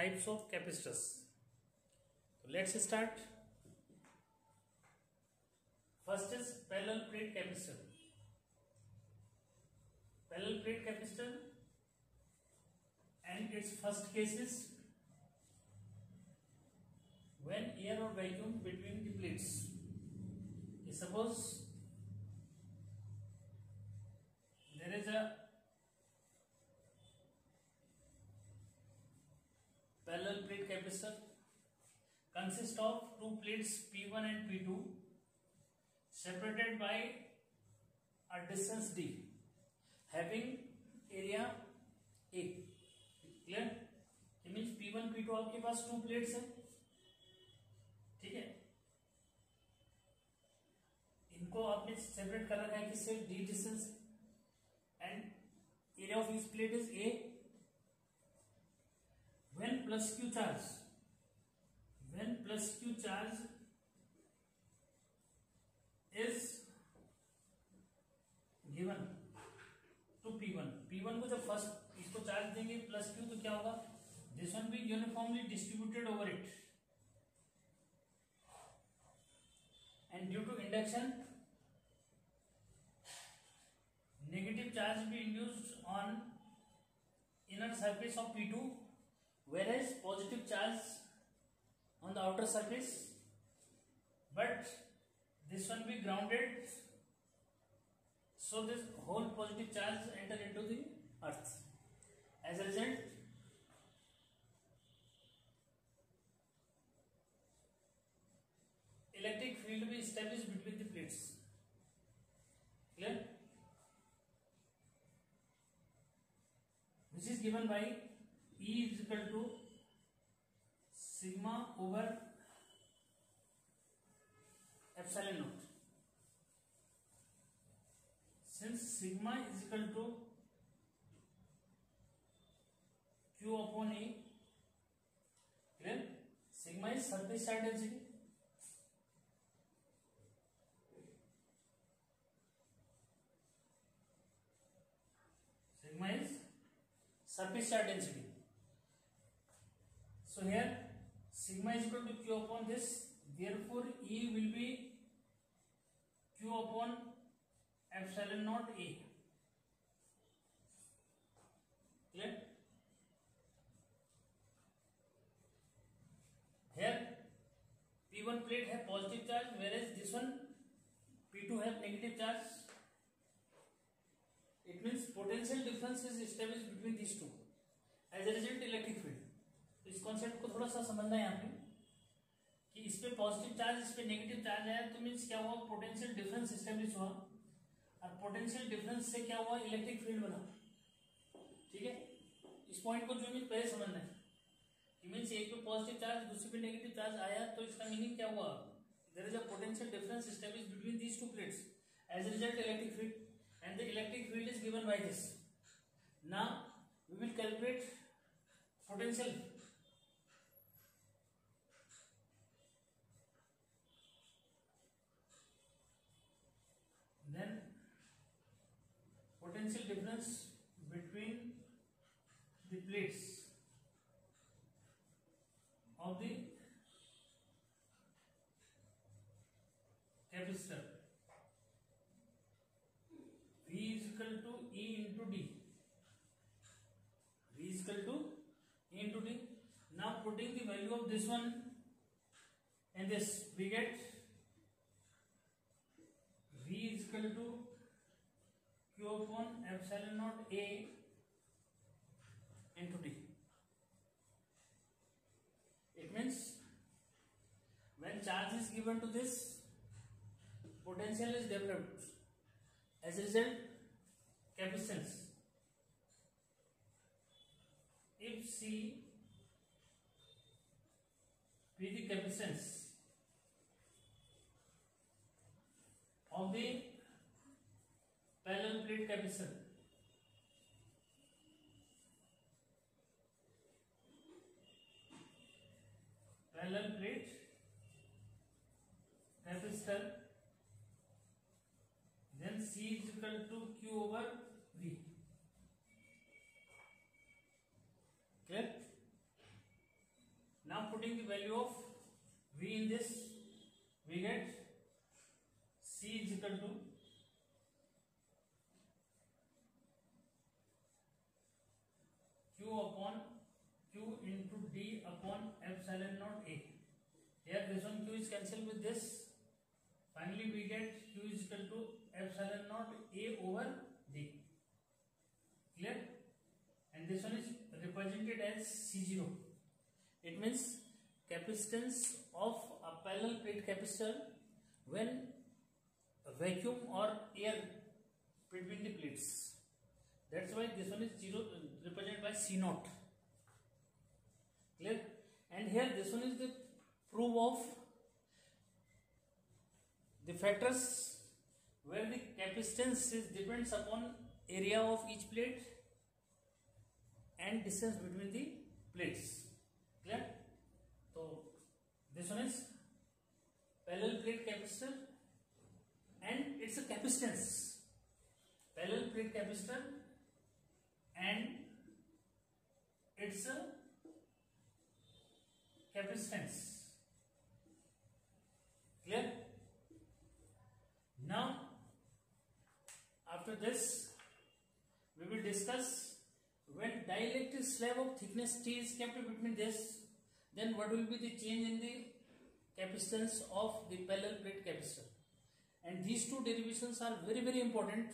types of capacitors. So let's start. First is parallel plate capacitor. Parallel plate capacitor, and its first case is when air or vacuum between the plates. Suppose there is a parallel plate capacitor consists of two plates P1 and P2 separated by a distance d having area A. Clear? It means P1 P2 आपके पास to plates है, ठीक है, इनको आपने separate कर रखा है किससे, d distance, and area of each plate is A. When plus Q charge is given to P1 को जब फर्स्ट इसको चार्ज देंगे प्लस Q तो क्या होगा, this one be uniformly distributed over it, and due to induction negative charge be induced on inner surface of P2, whereas positive charge on the outer surface, but this one be grounded, so this whole positive charge enter into the earth. As a result, electric field be established between the plates. Clear? Which is given by E is equal to sigma over epsilon naught. Since sigma is equal to Q upon A, clear? Sigma is surface charge density. Sigma is surface charge density. So here sigma is equal to Q upon this, therefore E will be Q upon epsilon naught A. Clear? Here P1 plate have positive charge, whereas this one P2 have negative charge. It means potential difference is established between these two. As a result, electric field. तो इस concept को थोड़ा सा समझना है यहाँ पे कि इस पे पॉजिटिव चार्ज, इस पे नेगेटिव चार्ज है, तो मीन्स क्या हुआ, पोटेंशियल डिफरेंस एस्टेब्लिश हुआ, और पोटेंशियल डिफरेंस से क्या हुआ, इलेक्ट्रिक फील्ड बना. ठीक है, इस पॉइंट को जो मीन्स पहले समझना है कि मीन्स एक पे पॉजिटिव चार्ज दूसरे पे नेगेटिव चार्ज आया, तो इसका मीनिंग क्या हुआ, there is a potential difference establish between these two plates. As a result electric field, and the electric field is given by this. Now we will calculate potential. Then potential difference between the plates of the capacitor. V is equal to E into D. V is equal to E into D. Now putting the value of this one and this, we get V is equal to Q upon epsilon naught A into D. It means when charge is given to this, potential is developed. As a result, capacitance. If C be the capacitance of the parallel plate capacitor, parallel plate capacitor, then C is equal to Q over V. Clear? now putting the value of V in this, we get C is equal to Q upon Q into D upon epsilon naught A. Here this one Q is cancelled with this. Finally we get Q is equal to epsilon naught A over D. Clear? And this one is represented as C0. It means capacitance of a parallel plate capacitor when a vacuum or air between the plates. That's why this one is 0, represented by C0. Clear? And here this one is the proof of the factors where the capacitance is depends upon area of each plate and distance between the plates. Clear? So this one is parallel plate capacitor and it's a capacitance. Parallel plate capacitor and it's a capacitance. Clear? Now after this we will discuss when dielectric slab of thickness T is kept between this, then what will be the change in the capacitance of the parallel plate capacitor. And these two derivations are very very important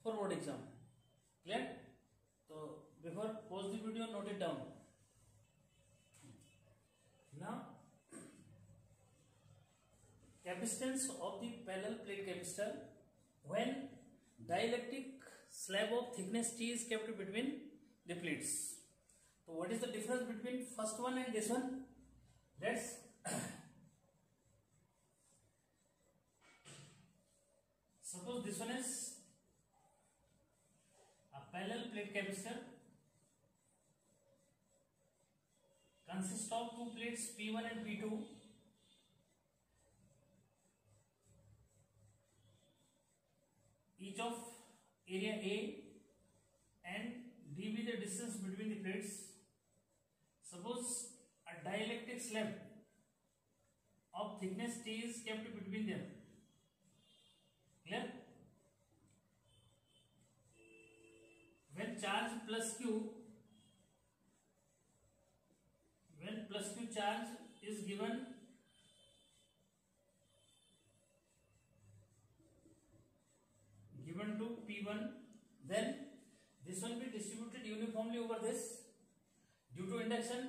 for board exam. Clear? So before pause the video, note it down. Now capacitance of the parallel plate capacitor when dielectric slab of thickness T is kept between the plates. So what is the difference between first one and this one? Let's suppose this one is a parallel plate capacitor consists of two plates P1 and P2. Each of area A and D be the distance between the plates. Suppose a dielectric slab of thickness T is kept between them. Clear? When charge plus Q, when plus Q charge is given to P1, then this will be distributed uniformly over this due to induction.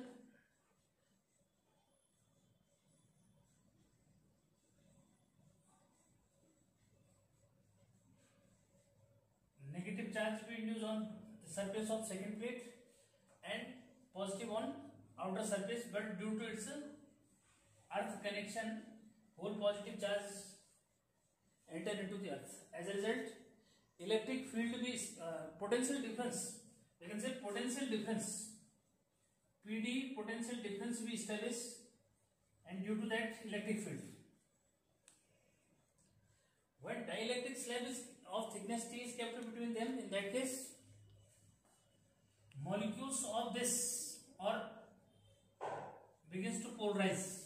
Negative charge will be induced on the surface of second plate and positive on outer surface, but due to its earth connection, whole positive charge enter into the earth. As a result, electric field will be potential difference. We can say potential difference. PD potential difference we establish, and due to that electric field. When dielectric slab is of thickness T is kept between them, in that case molecules of this or begins to polarize.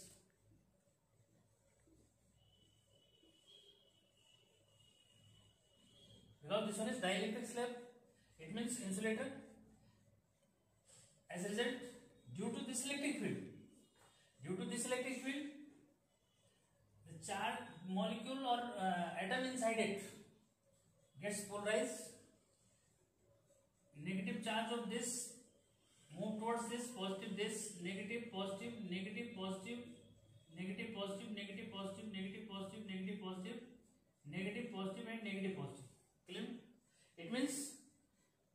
Because this one is dielectric slab, it means insulator. As a result, due to this electric field, the charge molecule or atom inside it gets polarized. Negative charge of this move towards this, positive this, negative, positive, negative, positive, negative, positive, negative, positive, negative, positive, negative, positive, negative, positive, and negative, positive. Clear? It means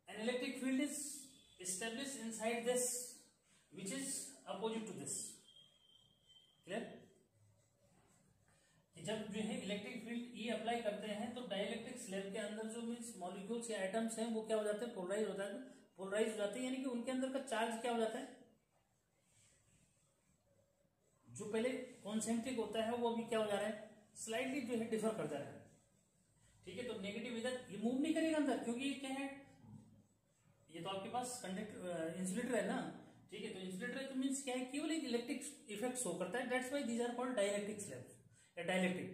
an electric field is established inside this, which is opposite to this. Clear? जब जो है electric field E apply करते हैं तो dielectric slab के अंदर जो means molecules या एटम्स हैं वो क्या हो जाते हैं, पोलराइज हो जाते हैं, यानी कि उनके अंदर का चार्ज क्या हो जाता है, जो पहले कॉन्सेंट्रिक होता है वो अभी क्या हो जा रहा है, स्लाइटली जो है डिफर कर जा रहा है. ठीक है, तो नेगेटिव इधर ये मूव नहीं करेगा अंदर, क्योंकि ये क्या है, ये तो आपके पास कंडक्टर इंसुलेटर है ना. ठीक है। तो इंसुलेटर तो मीन्स क्या है, केवल एक इलेक्ट्रिक इफेक्ट शो करता है, that's why these are called dielectric slabs या dielectric.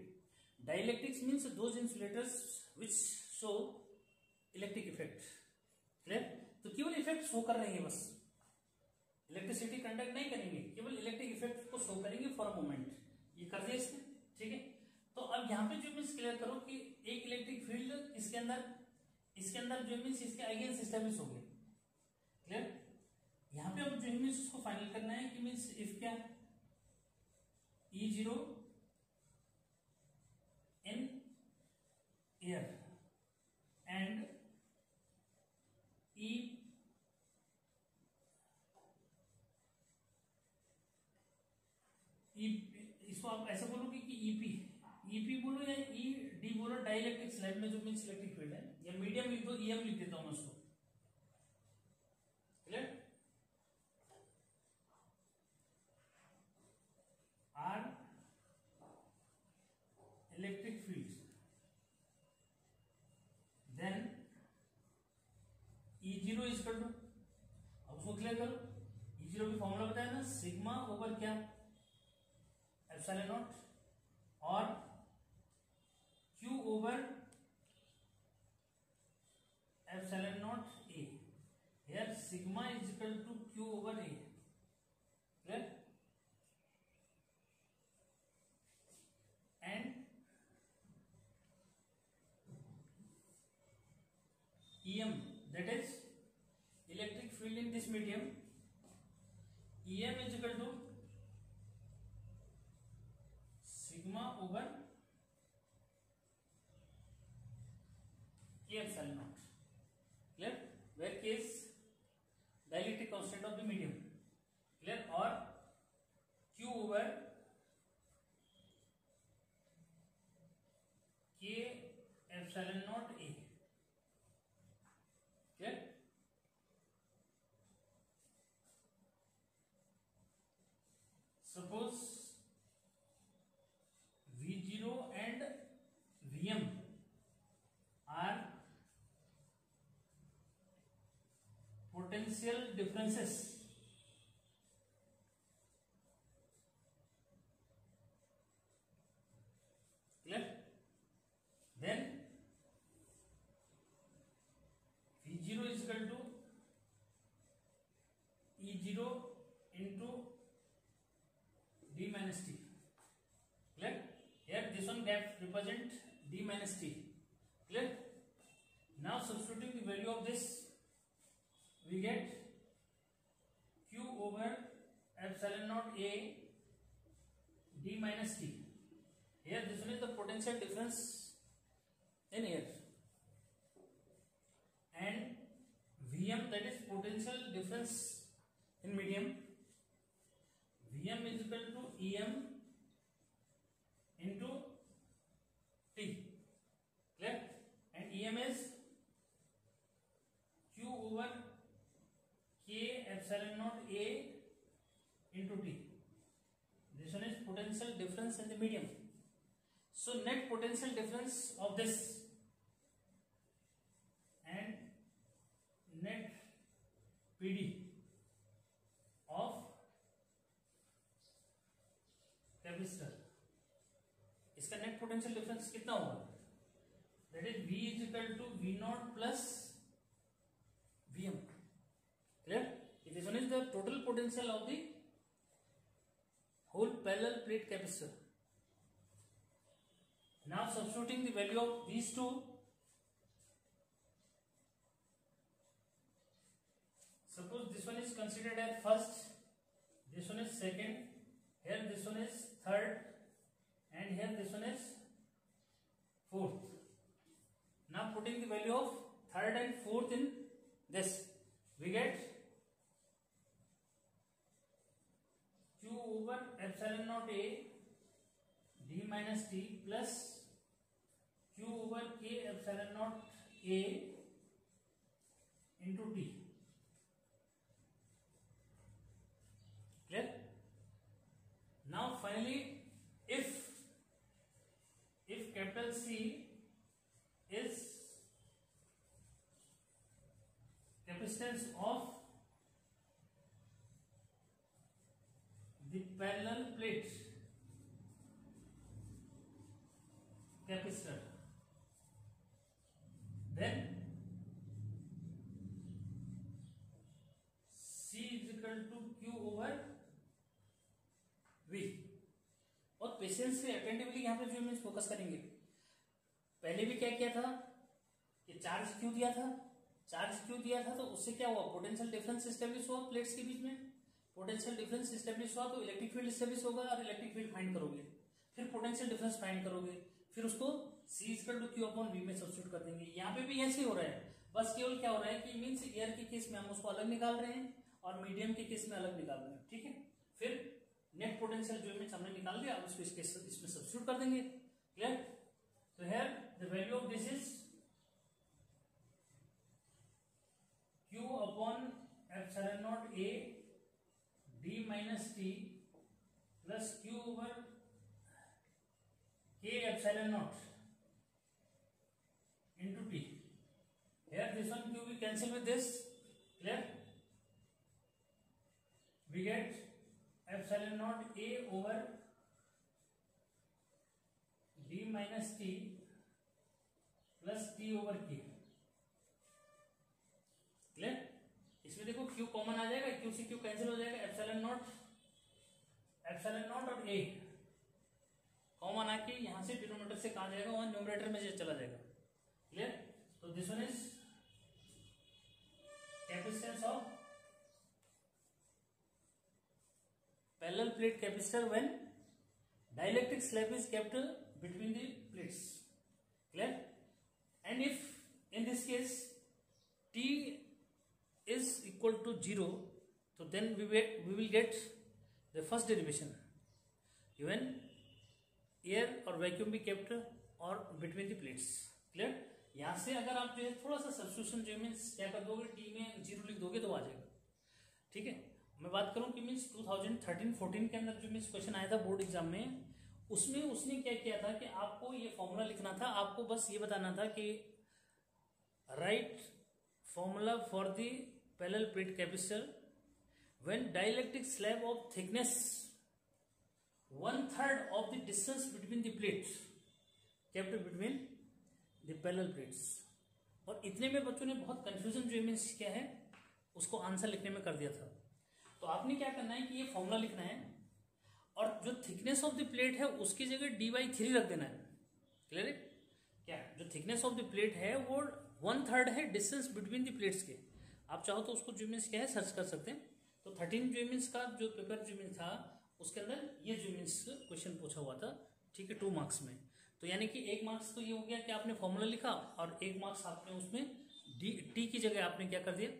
Dielectrics means those insulators which show electric effect. Clear? तो केवल इफेक्ट शो कर रहे हैं, बस इलेक्ट्रिसिटी कंडक्ट नहीं करेंगे, केवल इलेक्ट्रिक इफेक्ट को शो करेंगे फॉर अ मोमेंट। ये कर दिया इसने, ठीक है। तो अब यहाँ पे जो मीन्स क्लियर करो कि एक इलेक्ट्रिक फील्ड इसके अंदर जो मीन्स इसके अगेंस्ट एस्टेब्लिश हो गए। क्लियर? यहाँ पे अब जो मीन्स उसको फाइनल करना है कि मीन्स इफ क्या E0 इन एयर एंड इसको आप ऐसा बोलोगे कि ईपी बोलो या डी बोलो, डाइलेक्ट्रिक स्लैब में जो मीन्स इलेक्ट्रिक फील्ड है, या मीडियम लिख दो, ईएम लिख देता हूं मैं उसको। Clear? Or electric field, then E0 is equal to, अब उसको क्लियर करो, E0 की फॉर्मूला बताया ना, सिग्मा ओवर क्या एप्सिलॉन नॉट और Q over epsilon naught A। Here sigma is equal to Q over A। Clear? And EM, that is electric field in this medium, EM is equal to sigma over K epsilon naught. Clear? Where K is dielectric constant of the medium. Clear? और Q over K epsilon naught A. Clear? Suppose V0 and Vm are potential differences. Clear? Then V0 is equal to E0 into D minus T. Clear? Here this one gap represent D minus T. Clear? Now substituting the value of this, we get Q over epsilon naught A D minus T. Here this one is the potential difference in air, and Vm, that is potential difference in medium. Vm is equal to Em into T. Clear? And Em is Q over K epsilon naught A into T. This one is potential difference in the medium. So net potential difference of this and net PD of capacitor, इसका net potential difference कितना होगा? That is V is equal to V0 plus Vm. Clear? This one is the total potential of the whole parallel plate capacitor. Now substituting the value of these two, suppose this one is considered as first, this one is second, here this one is third, and here this one is fourth. Now putting the value of third and fourth in this, we get Q over epsilon naught A D minus T plus Q over K epsilon naught A into T. Clear? Now finally, if capital C is capacitance of the parallel plate capacitor, then C is equal to Q over V। और patience से attentively यहाँ पे जो means focus करेंगे। पहले भी क्या किया था कि चार्ज क्यू दिया था तो उससे क्या हुआ, पोटेंशियल डिफरेंस एस्टेब्लिश हुआ प्लेट्स के बीच में। पोटेंशियल डिफरेंस एस्टेब्लिश हुआ तो इलेक्ट्रिक फील्ड एस्टेब्लिश होगा और इलेक्ट्रिक फील्ड फाइंड करोगे, फिर पोटेंशियल डिफरेंस फाइंड करोगे, फिर उसको C equal to Q upon V में सब्स्टिट्यूट कर देंगे। यहाँ पे भी ऐसे हो रहा है, बस केवल क्या हो रहा है कि मीन्स एयर के केस में हम उसको अलग निकाल रहे हैं और मीडियम के केस में अलग निकाल रहे हैं। ठीक है, फिर नेट पोटेंशियल जो मीन्स हमने निकाल दिया, अब उसको इसमें सब्स्टिट्यूट कर देंगे। क्लियर? तो here the value of this is Q upon epsilon naught A D minus T plus Q over K epsilon not into T। Here this one Q we cancel with this, clear? We get epsilon naught A over D minus T plus T over K, clear? इसमें देखो Q common आ जाएगा, Q से Q cancel हो जाएगा, epsilon naught और A common आके यहां से डिनोमिनेटर से कहा जाएगा, वहां न्यूमरेटर में चला जाएगा। क्लियर? तो this one is capacitance of parallel plate capacitor when dielectric slab is kept between the plates. Clear? And if in this case T is equal to 0, so then we will get the first derivation when air or vacuum be kept or between the plates। Clear? यहां से अगर आप जो है थोड़ा सा substitution जो means क्या कर दोगे, T में 0 लिख दोगे तो आ जाएगा। ठीक है, मैं बात करूं कि मीन्स 2013-14 के अंदर जो मीन्स क्वेश्चन आया था बोर्ड एग्जाम में, उसमें उसने क्या किया था कि आपको ये फॉर्मूला लिखना था, आपको बस ये बताना था कि right formula for the parallel plate capacitor when dielectric slab of thickness 1/3 of the distance between the plate kept between the parallel plates. और इतने में बच्चों ने बहुत कंफ्यूजन जो मीन्स क्या है उसको आंसर लिखने में कर दिया था। तो आपने क्या करना है कि ये फॉर्मूला लिखना है और जो थिकनेस ऑफ द प्लेट है उसकी जगह D/3 रख देना है। क्लियर है? क्या जो थिकनेस ऑफ द प्लेट है वो 1/3 है डिस्टेंस बिटवीन द प्लेट्स के। आप चाहो तो उसको जो मीन्स क्या है सर्च कर सकते हैं। तो 13 जो मीन्स का जो पेपर जो मीन्स था उसके अंदर ये जो मीन्स क्वेश्चन पूछा हुआ था। ठीक है, 2 मार्क्स में। तो यानी कि 1 मार्क्स तो ये हो गया कि आपने फॉर्मूला लिखा और 1 मार्क्स आपने उसमें T की जगह आपने क्या कर दिया,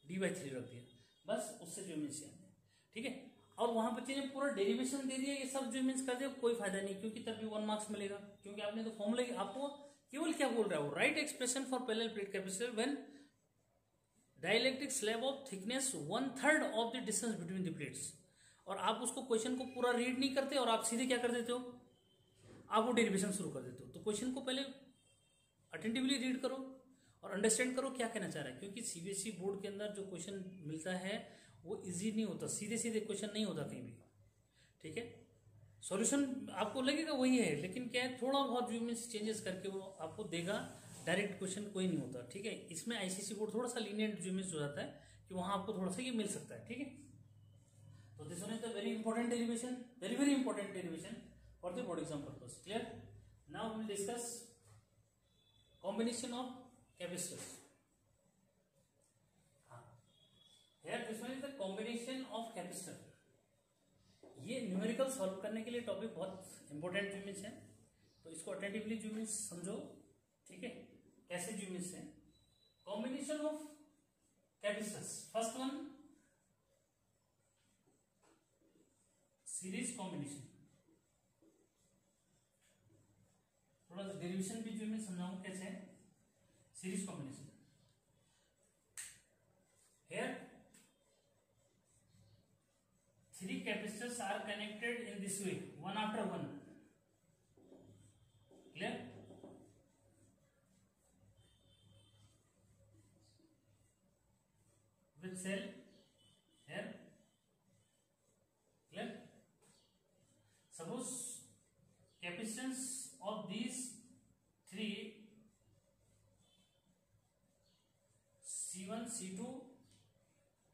D/3 रख दिया, बस उससे जो मीन्स याद है। ठीक है, और वहां बच्चे ने पूरा डेरिवेशन दे दिया, ये सब जो मीन्स कर दिया, कोई फायदा नहीं, क्योंकि तब भी 1 मार्क्स मिलेगा, क्योंकि आपने तो फॉर्मूला आपको केवल क्या बोल रहा है वो right expression for parallel plate capacitor when dielectric slab of thickness 1/3 of the distance between the plates. और आप उसको क्वेश्चन को पूरा रीड नहीं करते और आप सीधे क्या कर देते हो, आप वो डेरिवेशन शुरू कर देते हो। तो क्वेश्चन को पहले अटेंटिवली रीड करो और अंडरस्टैंड करो क्या कहना चाह रहा है, क्योंकि सीबीएसई बोर्ड के अंदर जो क्वेश्चन मिलता है वो इजी नहीं होता, सीधे सीधे क्वेश्चन नहीं होता कहीं भी। ठीक है, सॉल्यूशन आपको लगेगा वही है, लेकिन क्या है थोड़ा बहुत जो मीन्स चेंजेस करके वो आपको देगा, डायरेक्ट क्वेश्चन कोई नहीं होता। ठीक है, इसमें आईसीएसई बोर्ड थोड़ा सा लीनियंट जो मीन्स हो जाता है कि वहां आपको थोड़ा सा ये मिल सकता है। ठीक है, तो this one is the very important derivation, very very important derivation for the board exam purpose. Clear? Now we will discuss combination of capacitors. Here this one is the combination of capacitor। ये numerical solve करने के लिए topic बहुत important जो means है, तो इसको attentively जो मीन्स समझो। ठीक है, कैसे जो मीन्स है combination of capacitors. First one series combination, थोड़ा सा डेरिवेशन भी जो मैं समझाऊं कैसे है series combination. Here 3 capacitors are connected in this way, one after one. Clear? With cell here. Clear? Suppose capacitance of these three C1, C2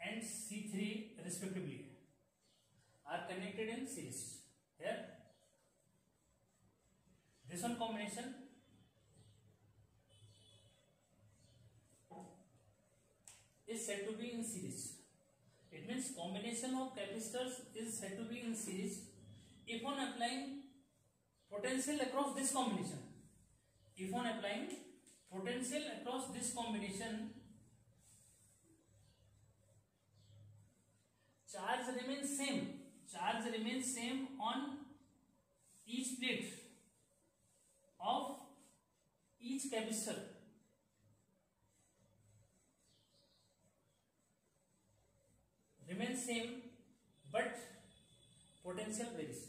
and C3 respectively are connected in series. Here this one combination is said to be in series. It means combination of capacitors is said to be in series if on applying potential across this combination. If on applying potential across this combination, charge remains same. Charge remains same on each plate of each capacitor. Remains same, but potential varies.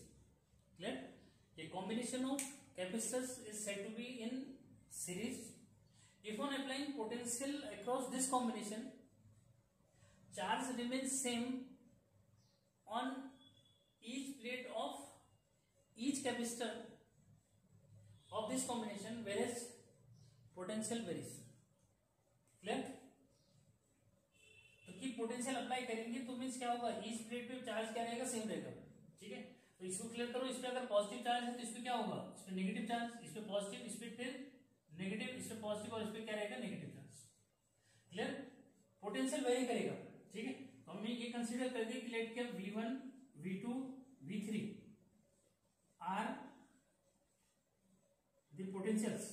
Clear? A combination of capacitors is said to be in series. If on applying potential across this combination, charge remains same on each plate of each capacitor of this combination, whereas potential varies. Clear? तो की potential apply करेंगे तो means क्या होगा, each plate पे charge क्या रहेगा, same रहेगा. ठीक है, तो इसको क्लियर करो. इस पे अगर पॉजिटिव चार्ज है तो इस पे क्या होगा, इस पे नेगेटिव चार्ज, इस पे पॉजिटिव, इस पे फिर नेगेटिव, इस पे पॉजिटिव और इस पे क्या रहेगा, negative charge. Clear? Potential very करेगा. ठीक है, तो हम ये कंसीडर कर दिए कि लेट के V1, V2, V3 are the potentials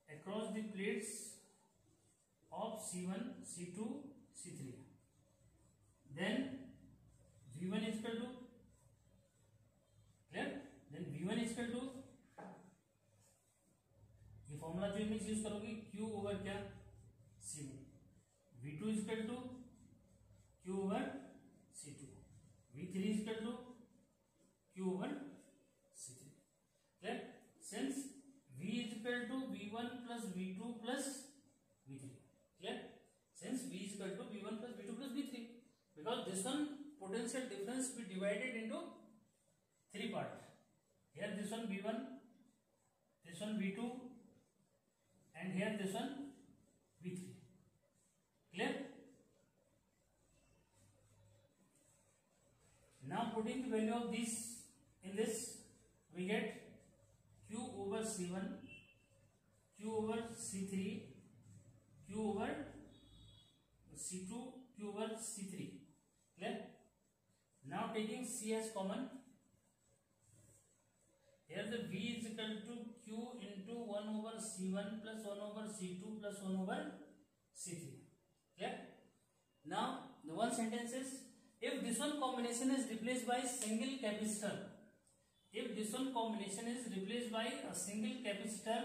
across the plates of C1, C2, C3. Then V1 is equal to, clear? Then V1 is equal to, ये फॉर्मूला जो इमेज यूज करोगे Q ओवर क्या, C1. V2 is equal to Q over C2. V3 is equal to Q over C3. Clear? Since V is equal to V1 plus V2 plus V3. Clear? Since V is equal to V1 plus V2 plus V3, because this one potential difference be divided into three parts. Here this one V1, this one V2, and here this one V3. Clear? Now putting the value of these in this, we get Q over C1, Q over C3, Q over C2, Q over C3. Clear? Now taking C as common, here the V is equal to Q into 1 over C1 plus 1 over C2 plus 1 over C3. Clear? Now the one sentence is, if this one combination is replaced by single capacitor, if this one combination is replaced by a single capacitor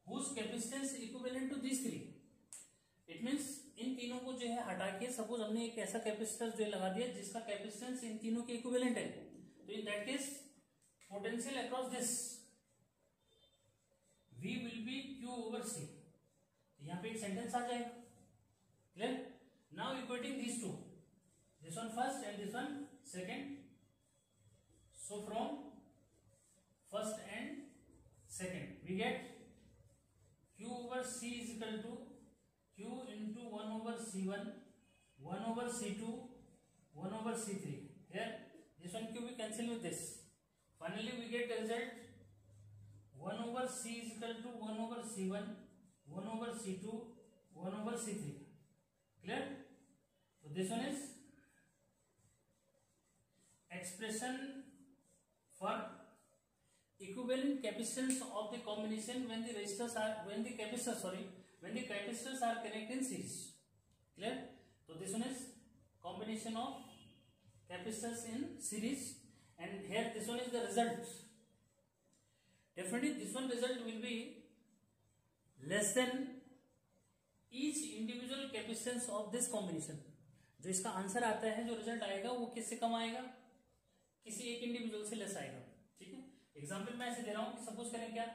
whose capacitance equivalent to these three, it means इन तीनों को जो है हटा के suppose हमने एक ऐसा capacitor जो लगा दिया जिसका कैपेसिटेंस इन तीनों के इक्विवेलेंट है, तो in that case potential across this V will be Q over C. यहाँ पे एक सेंटेंस आ जाएगा. Clear? Now equating these two, this one first and this one second. So from first and second we get Q over C is equal to Q into 1 over C1, 1 over C2, 1 over C3. Here this one Q we cancel with this. Finally we get the result 1 over C is equal to 1 over C1, 1 over C2, 1 over C3. Clear? So this one is expression for equivalent capacitance of the combination when the resistors are, when the capacitors are connected in series. Clear? So this one is combination of capacitors in series, and here this one is the result. Definitely this one result will be less than each individual capacitance of this combination. जो इसका answer आता है, जो result आएगा वो किससे कम आएगा, किसी एक इंडिविजुअल से लेस आएगा. ठीक है, एग्जाम्पल मैं ऐसे दे रहा हूं कि सपोज करें क्या,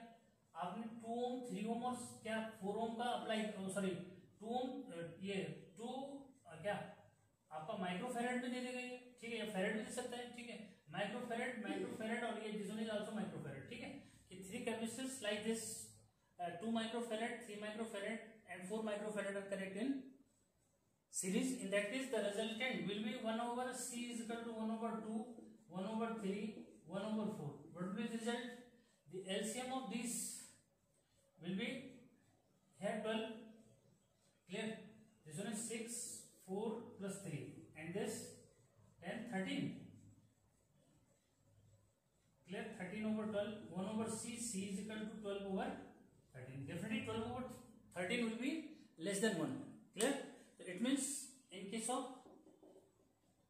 आपने 2 ओम 3 ओम और क्या 4 ओम का अप्लाई, सॉरी 2 ओम, ये 2 क्या आपका माइक्रोफेरेड में दे देगा ये, ठीक है, या फेरेड भी दे सकता है, ठीक है, माइक्रोफेरेड और ये this one is also microfarad, ठीक है, कि 3 capacitors like this 2 microfarad, 3 microfarad and 4 microfarad are connected in series. In that case the resultant will be 1 over C is equal to 1 over 2, 1 over 3, 1 over 4. What will be the result? The LCM of these will be here 12, clear, this one is 6, 4 plus 3 and this 10, 13, clear, 13 over 12, 1 over C, C is equal to 12 over 13, definitely 12 over 13 will be less than 1, clear. So it means in case of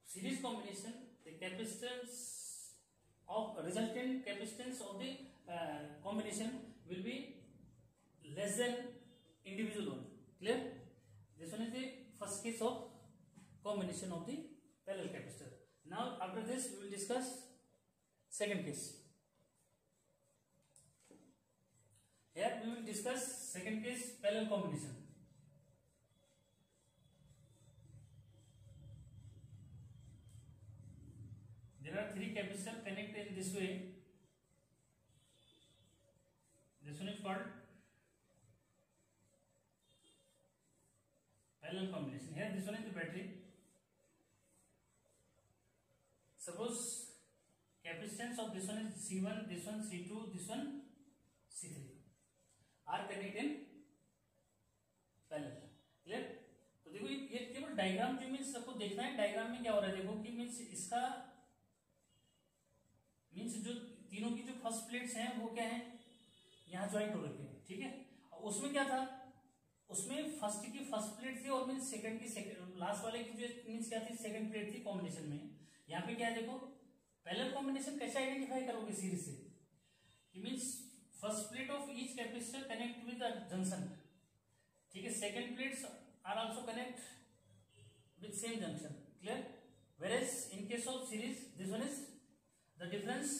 series combination the capacitance of resultant capacitance of the combination will be less than individual one, clear. This one is the first case of combination of the parallel capacitor. Now after this we will discuss second case. Here we will discuss second case, parallel combination. There are 3 capacitors connected in this way. This one is called parallel combination. Here this one is the battery. Suppose capacitance of this one is C1, this one C2, this one C3 are connected in parallel, clear. तो देखो ये केवल diagram जो means सबको देखना है, diagram में क्या हो रहा है देखो कि मीन्स इसका मीन्स जो तीनों की जो फर्स्ट प्लेट्स हैं वो क्या है, यहाँ ज्वाइंट हो रखे हैं, ठीक है। उसमें क्या था, उसमें फर्स्ट की फर्स्ट प्लेट थी और मीन्स सेकंड की सेकंड, लास्ट वाले की जो मीन्स क्या थी, सेकंड प्लेट थी कॉम्बिनेशन में। यहाँ पे क्या है देखो, पैरेलल कॉम्बिनेशन कैसे आइडेंटिफाई करोगे सीरीज से, means first plate of each capacitor connect with junction, ठीक है, second plates are also connect with same junction, clear. whereas in case of series this one is the difference,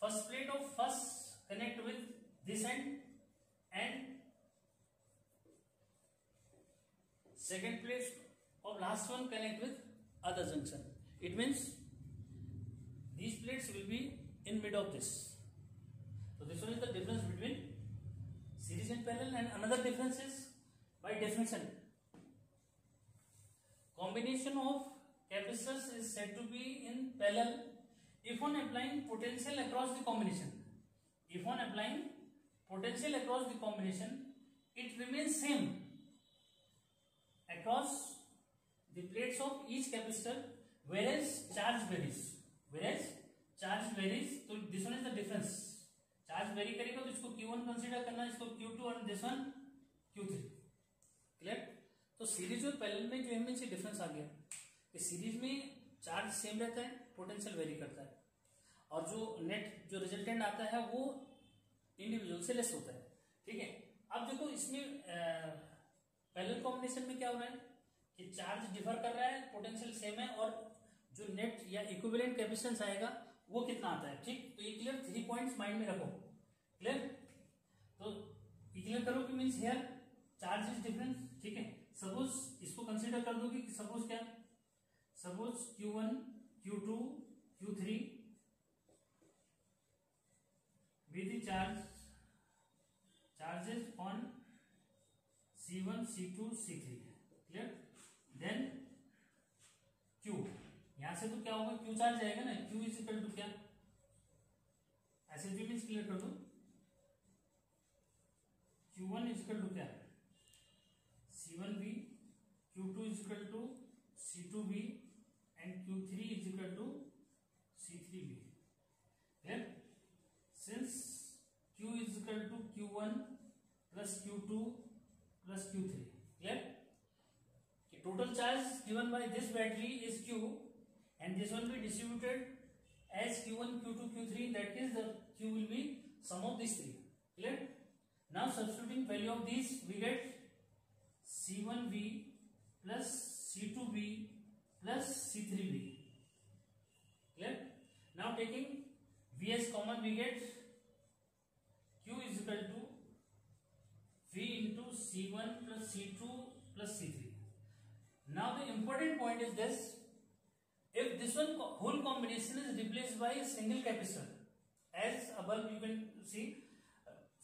first plate of first connect with this end and second plate of last one connect with other junction. It means these plates will be in mid of this. So this one is the difference between series and parallel. And another difference is by definition, combination of capacitors is said to be in parallel if on applying potential across the combination. If on applying potential across the combination, it remains same across the plates of each capacitor, whereas charge varies. Whereas charge varies, so this one is the difference. Charge very करेगा तो इसको Q1 consider करना, इसको Q2 और this one Q3, clear. तो series और parallel में जो है से डिफरेंस आ गया कि सीरीज में चार्ज सेम रहता है, पोटेंशियल वेरी करता है, और जो नेट जो रिजल्टेंट आता है वो इंडिविजुअल से लेस होता है, ठीक है। अब देखो इसमें पैरेलल कॉम्बिनेशन में क्या हो रहा है कि चार्ज डिफर कर रहा है, पोटेंशियल सेम है, और जो नेट या इक्विवेलेंट कैपेसिटेंस आएगा वो कितना आता है, ठीक। तो ये क्लियर, 3 पॉइंट्स माइंड में रखो, क्लियर। तो ये क्लियर करो कि means here charge is difference, ठीक है। सपोज इसको कंसीडर कर दो कि सपोज क्या, suppose Q1, Q2, Q3 with the charges on C1, C2, C3, clear. Then Q, यहां से तो क्या होगा, Q चार्ज आएगा ना, Q इज इक्वल टू क्या, ऐसे भी मीन्स क्लियर कर दो, Q1 इज इक्वल टू क्या, C1V, Q2 is equal to C2V and Q3 is equal to C3V, clear. Since Q is equal to Q1 plus Q2 plus Q3, clear. Total charge given by this battery is Q, and this will be distributed as Q1, Q2, Q3. In that case, the Q will be sum of these three. Clear? Now substituting value of these, we get C1V plus C2V plus C3V. Clear? Now taking V as common, we get Q is equal to V into C1 plus C2 plus C3. Now the important point is this: if this one whole combination is replaced by a single capacitor, as a bulb you can see,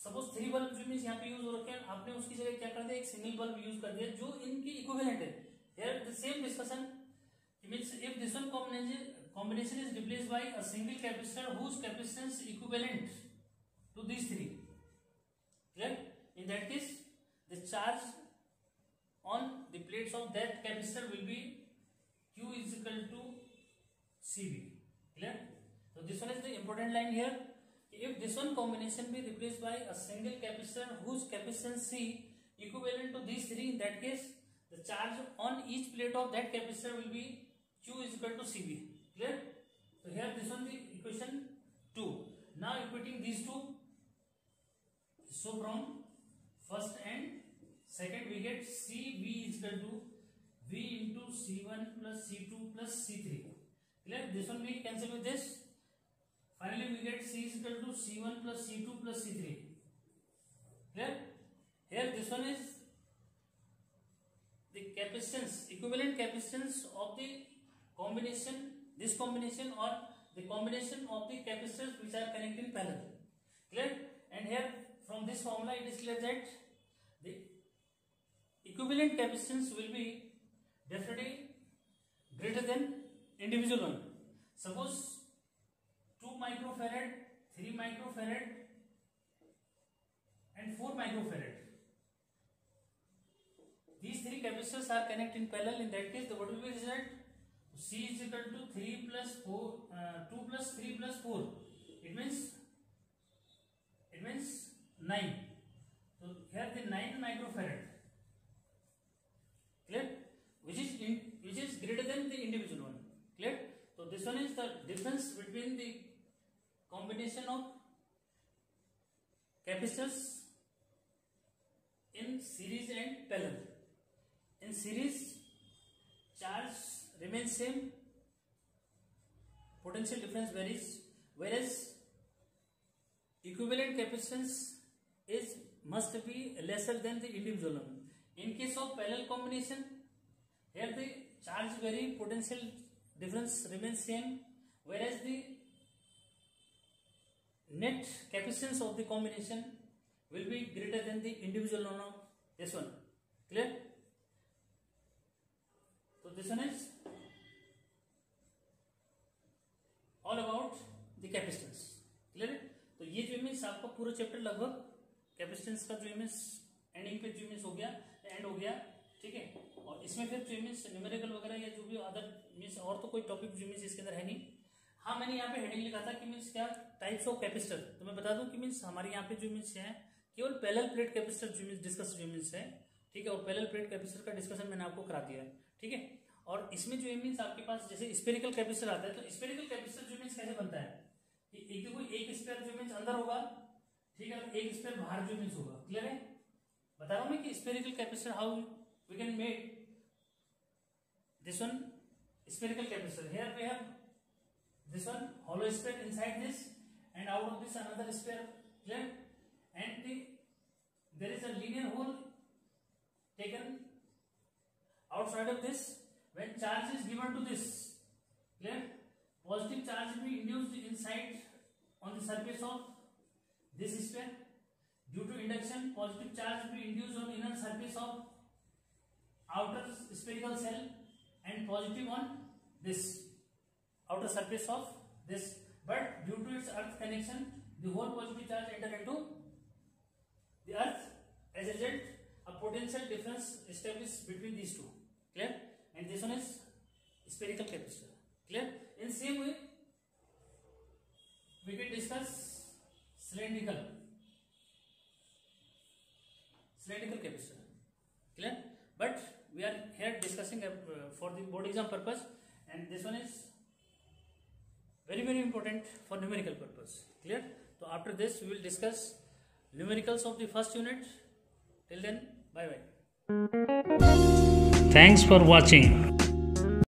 suppose 3 bulb जो means यहाँ पे use हो रखे हैं, आपने उसकी जगह क्या कर दिया, एक सिंगल बल्ब यूज कर दिया जो इनकी इक्विवेलेंट है. Here the same discussion means if this one combination is replaced by a single capacitor whose capacitance equivalent to these three. Clear? In that case, the charge on the plates of that capacitor will be Q is equal to CV. Clear? So this one is the important line here. If this one combination be replaced by a single capacitor whose capacitance C equivalent to these three, in that case the charge on each plate of that capacitor will be Q is equal to CV. Clear? So here this one the equation 2. Now equating these two, so from first and second we get CV is equal to V into C1 plus C2 plus C3. Clear? This one we cancel with this. Finally we get C is equal to C1 plus C2 plus C3. Clear? Here this one is the capacitance, equivalent capacitance of the combination, this combination or the combination of the capacitors which are connected in parallel. Clear? And here from this formula it is clear that the equivalent capacitance will be definitely greater than individual one. Suppose 2 microfarad, 3 microfarad and 4 microfarad. These three capacitors are connected in parallel. In that case, what will be the result? C is equal to 3 plus 4, 2 plus 3 plus 4. It means 9. So here the 9 microfarad. Clear? Which is greater than the individual one. Clear? So this one is the difference between the combination of capacitors in series and parallel. In series, charge remains same, potential difference varies, whereas equivalent capacitance must be lesser than the individual one. In case of parallel combination, here the charge vary, potential difference remains same, whereas the net capacitance of the combination will be greater than the individual one of this one. Clear? So this one is all about the capacitance. Clear? तो ये जो means आपका पूरा chapter लगभग capacitance का जो means ending पे जो मीन्स हो गया, एंड हो गया. ठीक है? और इसमें फिर जो मीन्स न्यूमेरिकल वगैरह या जो भी अदर मीन्स और तो कोई टॉपिक जो मीन्स इसके अंदर है नहीं. हाँ, मैंने यहाँ पे हेडिंग लिखा था कि मीन्स क्या टाइप्स ऑफ कैपेसिटर. तो मैं बता दूं कि मीन्स हमारे यहाँ पे जो मीन्स है केवल पैरेलल प्लेट कैपेसिटर जो मीन्स डिस्कस जो मीन्स है. ठीक है? और पैरेलल प्लेट कैपेसिटर का डिस्कशन मैंने आपको करा दिया है. ठीक है? और इसमें जो मीन्स आपके पास जैसे स्फेरिकल कैपेसिटर आता है, तो स्फेरिकल कैपेसिटर जो मीन्स कैसे बनता है कि एक देखो एक स्फीयर जो मीन्स अंदर होगा, ठीक है, एक स्फीयर बाहर जो मीन्स होगा. क्लियर है? बता रहा हूं मैं कि spherical capacitor how we can make this one spherical capacitor. Here we have this one hollow sphere inside this, and out of this another sphere. Clear? And there is a linear hole taken outside of this. When charge is given to this, clear, positive charge will be induced inside on the surface of this sphere. Due to induction, positive charge will be induced on inner surface of outer spherical shell, and positive on this outer surface of this. But due to its earth connection, the whole positive charge enter into the earth. As a result, a potential difference established between these two. Clear? And this one is spherical capacitor. Clear? In same way, we can discuss cylindrical capacitor. Clear? But we are here discussing for the board exam purpose, and this one is very important for numerical purpose. Clear? So after this we will discuss numericals of the first unit. Till then, bye bye. Thanks for watching.